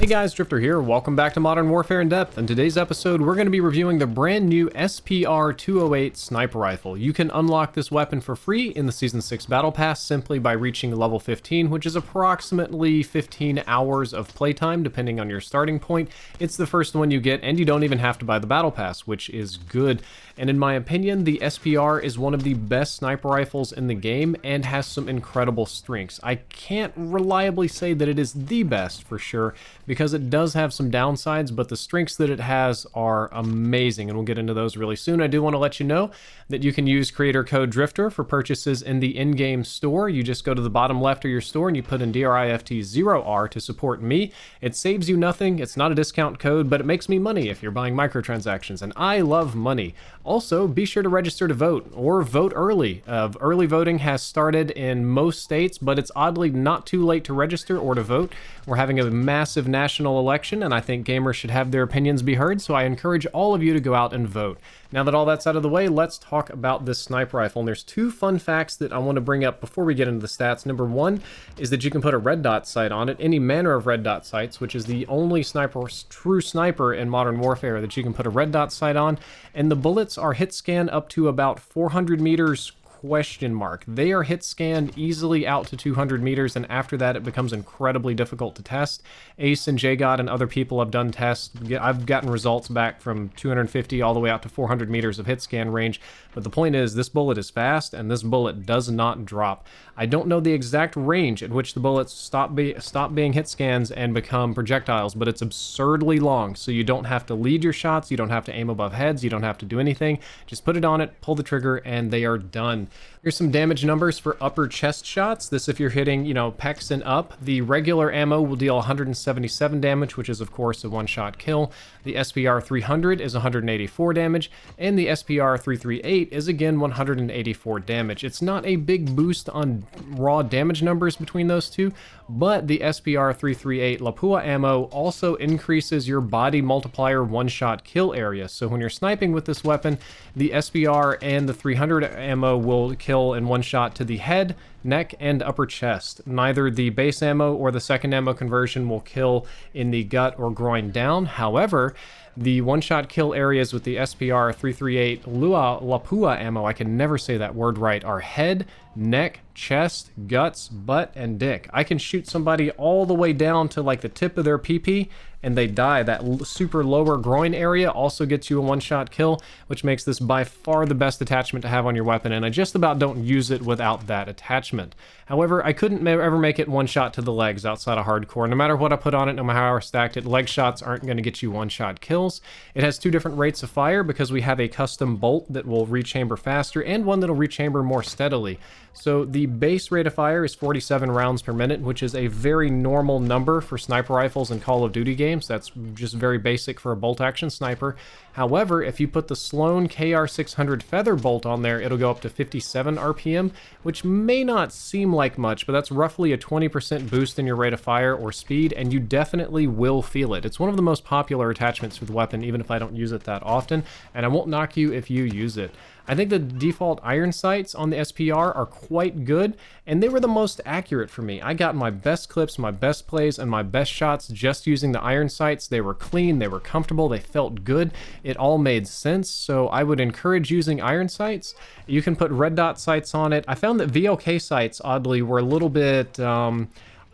Hey guys, Drifter here. Welcome back to Modern Warfare in Depth. In today's episode, we're going to be reviewing the brand new SPR-208 sniper rifle. You can unlock this weapon for free in the Season 6 Battle Pass simply by reaching level 15, which is approximately 15 hours of playtime depending on your starting point. It's the first one you get, and you don't even have to buy the Battle Pass, which is good. And in my opinion, the SPR is one of the best sniper rifles in the game and has some incredible strengths. I can't reliably say that it is the best for sure, because it does have some downsides, but the strengths that it has are amazing, and we'll get into those really soon. I do want to let you know that you can use creator code Drifter for purchases in the in-game store. You just go to the bottom left of your store and you put in DRIFT0R to support me. It saves you nothing, it's not a discount code, but it makes me money if you're buying microtransactions, and I love money. Also, be sure to register to vote, or vote early. Early voting has started in most states, but it's oddly not too late to register or to vote. We're having a massive national election, and I think gamers should have their opinions be heard, so I encourage all of you to go out and vote. Now that all that's out of the way, let's talk about this sniper rifle. And there's two fun facts that I want to bring up before we get into the stats. Number one is that you can put a red dot sight on it, any manner of red dot sights, which is the only true sniper in Modern Warfare that you can put a red dot sight on, and the bullets are hit scan up to about 400 meters. They are hit scanned easily out to 200 meters, and after that it becomes incredibly difficult to test. Ace and JGod and other people have done tests. I've gotten results back from 250 all the way out to 400 meters of hit scan range, but the point is this bullet is fast and this bullet does not drop. I don't know the exact range at which the bullets stop being hit scans and become projectiles, but it's absurdly long, so you don't have to lead your shots, you don't have to aim above heads, you don't have to do anything. Just put it on it, pull the trigger, and they are done. Here's some damage numbers for upper chest shots. This if you're hitting, pecs and up. The regular ammo will deal 177 damage, which is of course a one-shot kill. The SPR 300 is 184 damage, and the SPR 338 is again 184 damage. It's not a big boost on raw damage numbers between those two, but the SPR 338 Lapua ammo also increases your body multiplier one-shot kill area. So when you're sniping with this weapon, the SPR and the 300 ammo will kill in one shot to the head, neck, and upper chest. Neither the base ammo or the second ammo conversion will kill in the gut or groin down. However, the one-shot kill areas with the SPR 338 Lapua ammo, I can never say that word right, are head, neck, chest, guts, butt, and dick. I can shoot somebody all the way down to like the tip of their pee-pee and they die. That super lower groin area also gets you a one-shot kill, which makes this by far the best attachment to have on your weapon, and I just about don't use it without that attachment. However, I couldn't ever make it one shot to the legs outside of hardcore. No matter what I put on it, no matter how I stacked it, leg shots aren't going to get you one-shot kills. It has two different rates of fire because we have a custom bolt that will rechamber faster and one that'll rechamber more steadily. So the base rate of fire is 47 rounds per minute, which is a very normal number for sniper rifles in Call of Duty games. That's just very basic for a bolt-action sniper. However, if you put the Sloan KR600 Feather bolt on there, it'll go up to 57 RPM, which may not seem like much, but that's roughly a 20% boost in your rate of fire or speed, and you definitely will feel it. It's one of the most popular attachments for the weapon, even if I don't use it that often, and I won't knock you if you use it. I think the default iron sights on the SPR are quite good, and they were the most accurate for me. I got my best clips, my best plays, and my best shots just using the iron sights. They were clean, they were comfortable, they felt good. It all made sense, so I would encourage using iron sights. You can put red dot sights on it. I found that VLK sights, oddly, were a little bit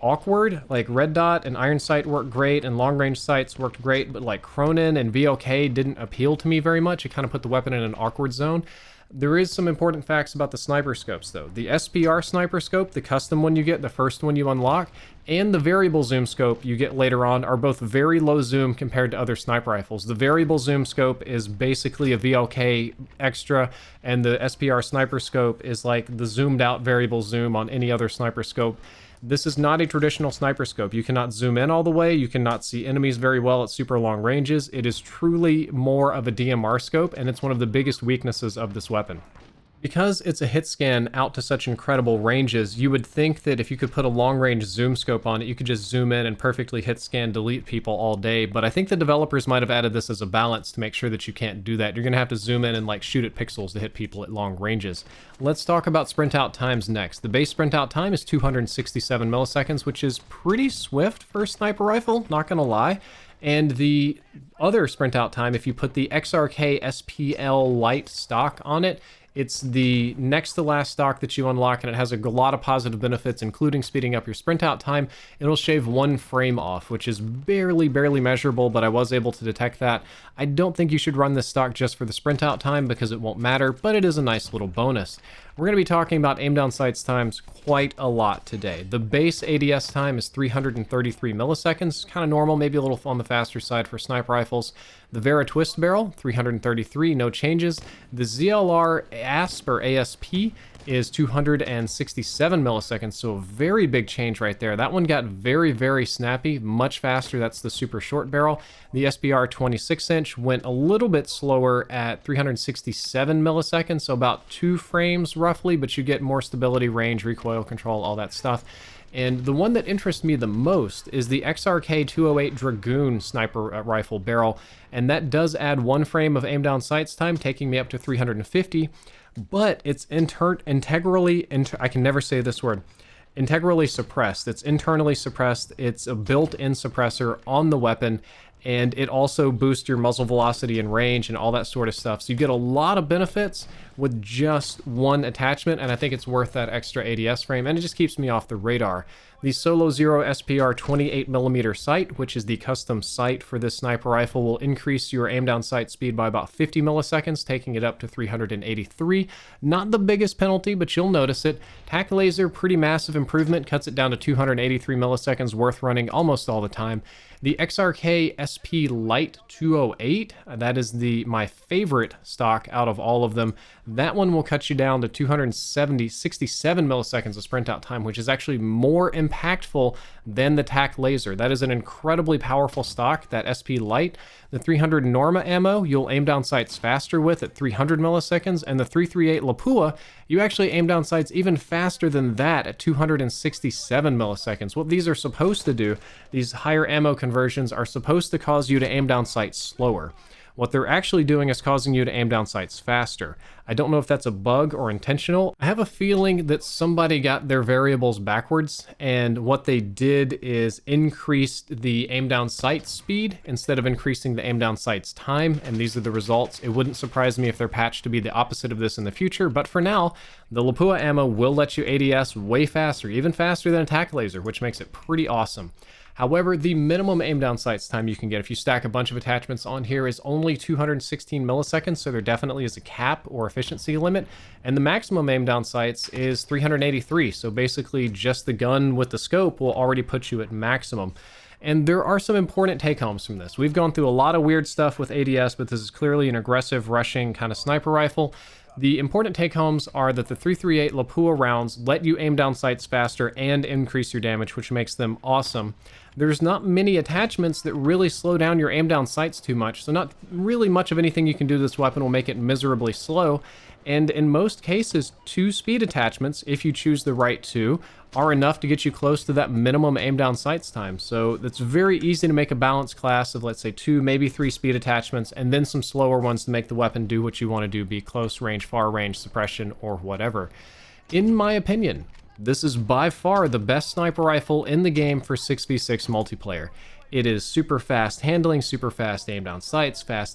awkward. Like red dot and iron sight worked great, and long range sights worked great, but like Cronin and VLK didn't appeal to me very much. It kind of put the weapon in an awkward zone. There is some important facts about the sniper scopes though. The SPR sniper scope, the custom one you get, the first one you unlock, and the variable zoom scope you get later on are both very low zoom compared to other sniper rifles. The variable zoom scope is basically a VLK extra, and the SPR sniper scope is like the zoomed out variable zoom on any other sniper scope. This is not a traditional sniper scope. You cannot zoom in all the way. You cannot see enemies very well at super long ranges. It is truly more of a DMR scope, and it's one of the biggest weaknesses of this weapon. Because it's a hit scan out to such incredible ranges, you would think that if you could put a long-range zoom scope on it, you could just zoom in and perfectly hit scan delete people all day. But I think the developers might have added this as a balance to make sure that you can't do that. You're going to have to zoom in and like shoot at pixels to hit people at long ranges. Let's talk about sprint out times next. The base sprint out time is 267 milliseconds, which is pretty swift for a sniper rifle, not going to lie. And the other sprint out time, if you put the XRK SPL Lite stock on it, it's the next to last stock that you unlock, and it has a lot of positive benefits, including speeding up your sprint out time. It'll shave 1 frame off, which is barely measurable, but I was able to detect that. I don't think you should run this stock just for the sprint out time because it won't matter, but it is a nice little bonus. We're going to be talking about aim down sights times quite a lot today. The base ADS time is 333 milliseconds, kind of normal, maybe a little on the faster side for sniper rifles. The Vera twist barrel, 333, no changes. The ZLR ASP or ASP is 267 milliseconds, so a very big change right there. That one got very snappy, much faster. That's the super short barrel. The SBR 26-inch went a little bit slower at 367 milliseconds, so about 2 frames roughly, but you get more stability, range, recoil control, all that stuff. And the one that interests me the most is the XRK 208 Dragoon sniper rifle barrel, and that does add 1 frame of aim down sights time, taking me up to 350. But it's integrally suppressed. It's internally suppressed. It's a built-in suppressor on the weapon, and it also boosts your muzzle velocity and range and all that sort of stuff. So you get a lot of benefits with just 1 attachment, and I think it's worth that extra ADS frame, and it just keeps me off the radar. The Solo Zero SPR 28mm sight, which is the custom sight for this sniper rifle, will increase your aim down sight speed by about 50 milliseconds, taking it up to 383. Not the biggest penalty, but you'll notice it. Tac laser, pretty massive improvement, cuts it down to 283 milliseconds, worth running almost all the time. The XRK SP Lite 208, that is my favorite stock out of all of them. That one will cut you down to 67 milliseconds of sprint out time, which is actually more impactful than the Tac laser. That is an incredibly powerful stock, that SP Lite. The 300 Norma ammo, you'll aim down sights faster with at 300 milliseconds, and the 338 Lapua, you actually aim down sights even faster than that at 267 milliseconds. What these are supposed to do, these higher ammo conversions are supposed to cause you to aim down sights slower. What they're actually doing is causing you to aim down sights faster. I don't know if that's a bug or intentional. I have a feeling that somebody got their variables backwards, and what they did is increase the aim down sight speed instead of increasing the aim down sights time, and these are the results. It wouldn't surprise me if they're patched to be the opposite of this in the future, but for now, the Lapua ammo will let you ADS way faster, even faster than a Tac laser, which makes it pretty awesome. However, the minimum aim down sights time you can get if you stack a bunch of attachments on here is only 216 milliseconds, so there definitely is a cap or efficiency limit, and the maximum aim down sights is 383, so basically just the gun with the scope will already put you at maximum. And there are some important take-homes from this. We've gone through a lot of weird stuff with ADS, but this is clearly an aggressive, rushing kind of sniper rifle. The important take-homes are that the 338 Lapua rounds let you aim down sights faster and increase your damage, which makes them awesome. There's not many attachments that really slow down your aim down sights too much, so not really much of anything you can do to this weapon will make it miserably slow. And in most cases, 2 speed attachments, if you choose the right 2, are enough to get you close to that minimum aim down sights time. So it's very easy to make a balanced class of, let's say, 2, maybe 3 speed attachments, and then some slower ones to make the weapon do what you want to do, be close range, far range, suppression, or whatever. In my opinion, this is by far the best sniper rifle in the game for 6v6 multiplayer. It is super fast handling, super fast aim down sights, fast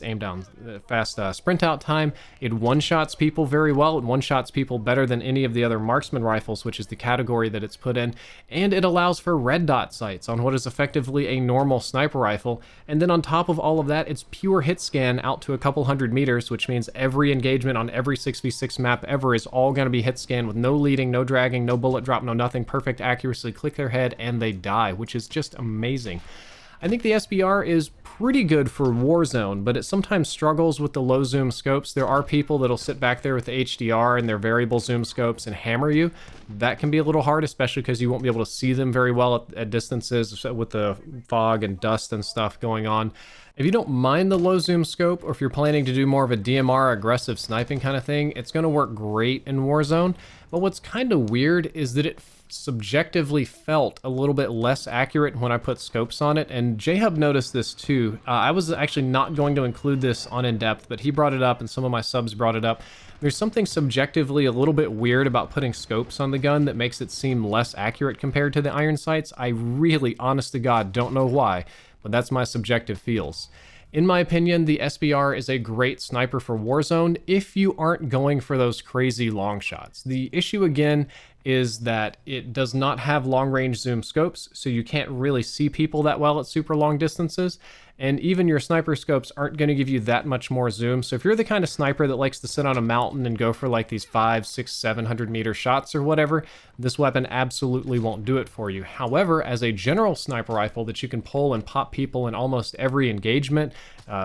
sprint out time. It one-shots people very well. It one-shots people better than any of the other marksman rifles, which is the category that it's put in. And it allows for red dot sights on what is effectively a normal sniper rifle. And then on top of all of that, it's pure hit scan out to a couple hundred meters, which means every engagement on every 6v6 map ever is all going to be hit scan with no leading, no dragging, no bullet drop, no nothing. Perfect accuracy, click their head, and they die, which is just amazing. I think the SBR is pretty good for Warzone, but it sometimes struggles with the low zoom scopes. There are people that'll sit back there with the HDR and their variable zoom scopes and hammer you. That can be a little hard, especially because you won't be able to see them very well at distances with the fog and dust and stuff going on. If you don't mind the low zoom scope, or if you're planning to do more of a DMR aggressive sniping kind of thing, it's going to work great in Warzone. But what's kind of weird is that it subjectively felt a little bit less accurate when I put scopes on it, and J-Hub noticed this too. I was actually not going to include this on In Depth, but he brought it up and some of my subs brought it up. There's something subjectively a little bit weird about putting scopes on the gun that makes it seem less accurate compared to the iron sights. I really, honest to God, don't know why, but that's my subjective feels. In my opinion, the SBR is a great sniper for Warzone if you aren't going for those crazy long shots. The issue again is that it does not have long-range zoom scopes, so you can't really see people that well at super long distances, and even your sniper scopes aren't going to give you that much more zoom. So if you're the kind of sniper that likes to sit on a mountain and go for like these 500, 600, 700 meter shots or whatever, this weapon absolutely won't do it for you. However, as a general sniper rifle that you can pull and pop people in almost every engagement,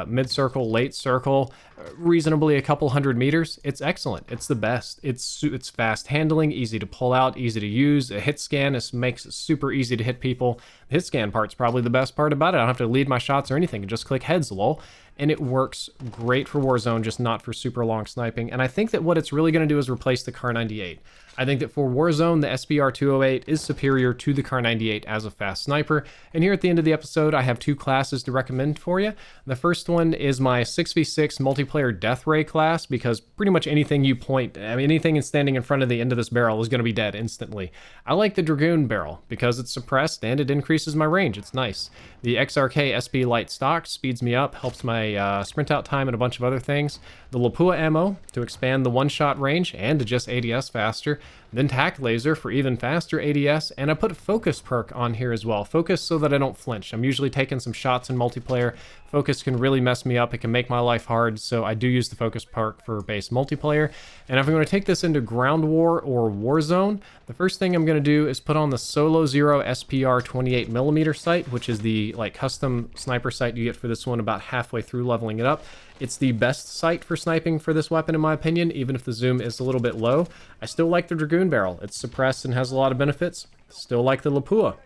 mid-circle, late circle, reasonably a couple hundred meters, it's excellent. It's the best. It's fast handling, easy to pull out, easy to use. A hit scan makes it super easy to hit people. The hit scan part's probably the best part about it. I don't have to lead my shots or anything. Just click heads, lol. And it works great for Warzone, just not for super long sniping. And I think that what it's really going to do is replace the Kar 98. I think that for Warzone, the SBR 208 is superior to the Kar 98 as a fast sniper. And here at the end of the episode, I have two classes to recommend for you. The first one is my 6v6 multiplayer Death Ray class, because pretty much anything you point, I mean, anything standing in front of the end of this barrel is going to be dead instantly. I like the Dragoon barrel because it's suppressed and it increases my range. It's nice. The XRK SP Light Stock speeds me up, helps my sprint out time and a bunch of other things. The Lapua ammo to expand the one-shot range and to just ADS faster. Then Tac Laser for even faster ADS, and I put Focus perk on here as well. Focus so that I don't flinch. I'm usually taking some shots in multiplayer. Focus can really mess me up. It can make my life hard, so I do use the Focus perk for base multiplayer. And if I'm going to take this into Ground War or Warzone, the first thing I'm going to do is put on the Solo Zero SPR 28mm sight, which is the custom sniper sight you get for this one about halfway through leveling it up. It's the best sight for sniping for this weapon in my opinion, even if the zoom is a little bit low. I still like the Dragoon barrel. It's suppressed and has a lot of benefits. Still like the Lapua.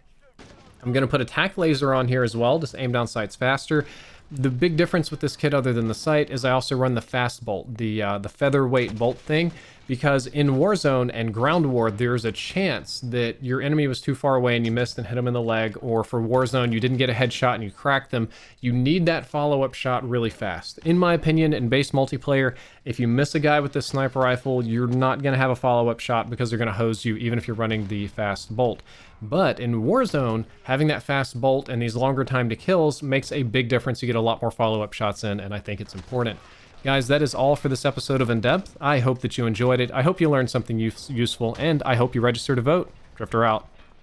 I'm going to put a Tac Laser on here as well, just aim down sights faster. The big difference with this kit other than the sight is I also run the fast bolt, the featherweight bolt thing, because in Warzone and Ground War, there's a chance that your enemy was too far away and you missed and hit them in the leg, or for Warzone, you didn't get a headshot and you cracked them. You need that follow-up shot really fast. In my opinion, in base multiplayer, if you miss a guy with this sniper rifle, you're not going to have a follow-up shot because they're going to hose you, even if you're running the fast bolt. But in Warzone, having that fast bolt and these longer time to kills makes a big difference. You get a lot more follow-up shots in, and I think it's important. Guys, that is all for this episode of In Depth. I hope that you enjoyed it. I hope you learned something useful, and I hope you register to vote. Drifter out.